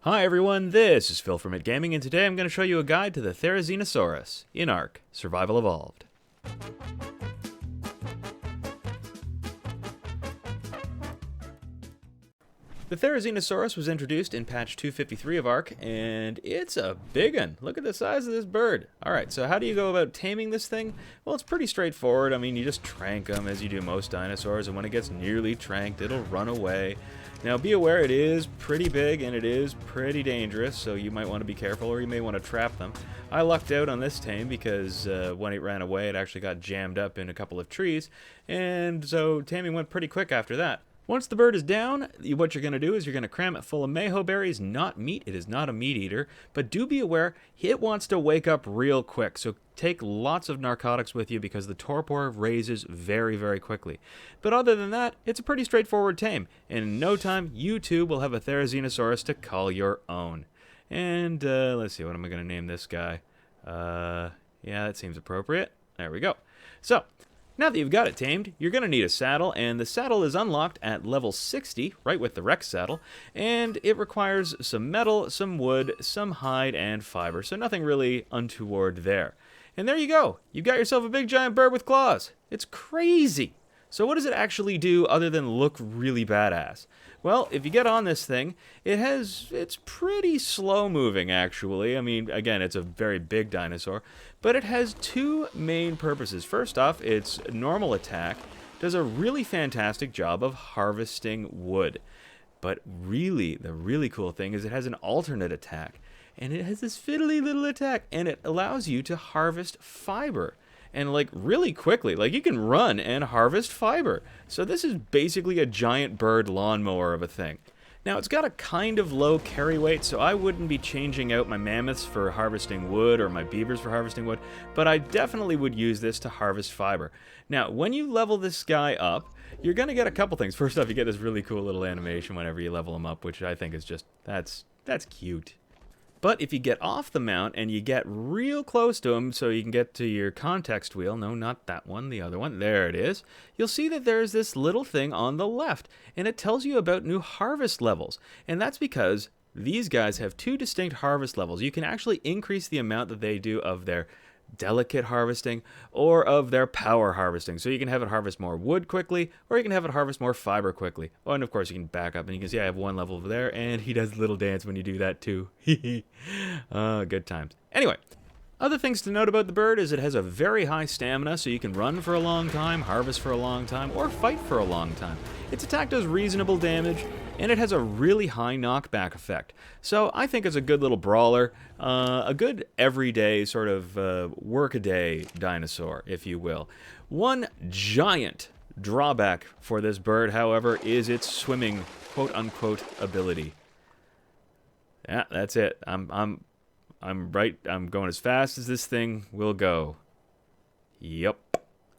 Hi everyone, this is Phil from Gaming, and today I'm going to show you a guide to the Therizinosaurus in ARK, Survival Evolved. The Therizinosaurus was introduced in patch 253 of ARK, and it's a big one. Look at the size of this bird. Alright, so how do you go about taming this thing? Well, it's pretty straightforward. I mean, you just trank them as you do most dinosaurs, and when it gets nearly tranked, it'll run away. Now, be aware it is pretty big and it is pretty dangerous, so you might want to be careful, or you may want to trap them. I lucked out on this tame because when it ran away, it actually got jammed up in a couple of trees, and so taming went pretty quick after that. Once the bird is down, what you're going to do is you're going to cram it full of mayho berries, not meat. It is not a meat eater, but do be aware it wants to wake up real quick, so take lots of narcotics with you because the torpor raises very, very quickly. But other than that, it's a pretty straightforward tame, and in no time, you too will have a Therizinosaurus to call your own. And let's see, what am I going to name this guy? Yeah, that seems appropriate. There we go. So, now that you've got it tamed, you're going to need a saddle, and the saddle is unlocked at level 60, right with the Rex saddle, and it requires some metal, some wood, some hide, and fiber, so nothing really untoward there. And there you go. You've got yourself a big giant bird with claws. It's crazy. So what does it actually do other than look really badass? Well, if you get on this thing, it's pretty slow moving actually. I mean, again, it's a very big dinosaur, but it has two main purposes. First off, its normal attack does a really fantastic job of harvesting wood. But really, the really cool thing is it has an alternate attack, and it has this fiddly little attack, and it allows you to harvest fiber. And like really quickly, like you can run and harvest fiber. So this is basically a giant bird lawnmower of a thing. Now it's got a kind of low carry weight, so I wouldn't be changing out my mammoths for harvesting wood or my beavers for harvesting wood, but I definitely would use this to harvest fiber. Now when you level this guy up, you're going to get a couple things. First off, you get this really cool little animation whenever you level him up, which I think is just, that's cute. But if you get off the mount and you get real close to him so you can get to your context wheel, no, not that one, the other one, there it is, you'll see that there's this little thing on the left, and it tells you about new harvest levels. And that's because these guys have two distinct harvest levels. You can actually increase the amount that they do of their delicate harvesting or of their power harvesting. So you can have it harvest more wood quickly, or you can have it harvest more fiber quickly. Oh, and of course you can back up and you can see I have one level over there, and he does a little dance when you do that too. Good times. Anyway, other things to note about the bird is it has a very high stamina, so you can run for a long time, harvest for a long time, or fight for a long time. Its attack does reasonable damage, and it has a really high knockback effect. So I think it's a good little brawler, a good everyday sort of work-a-day dinosaur, if you will. One giant drawback for this bird, however, is its swimming quote-unquote ability. Yeah, that's it. I'm going as fast as this thing will go. Yep,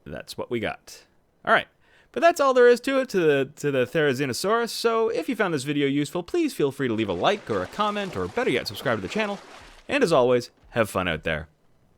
that's what we got. All right. But that's all there is to it, to the Therizinosaurus, so if you found this video useful, please feel free to leave a like or a comment, or better yet, subscribe to the channel. And as always, have fun out there.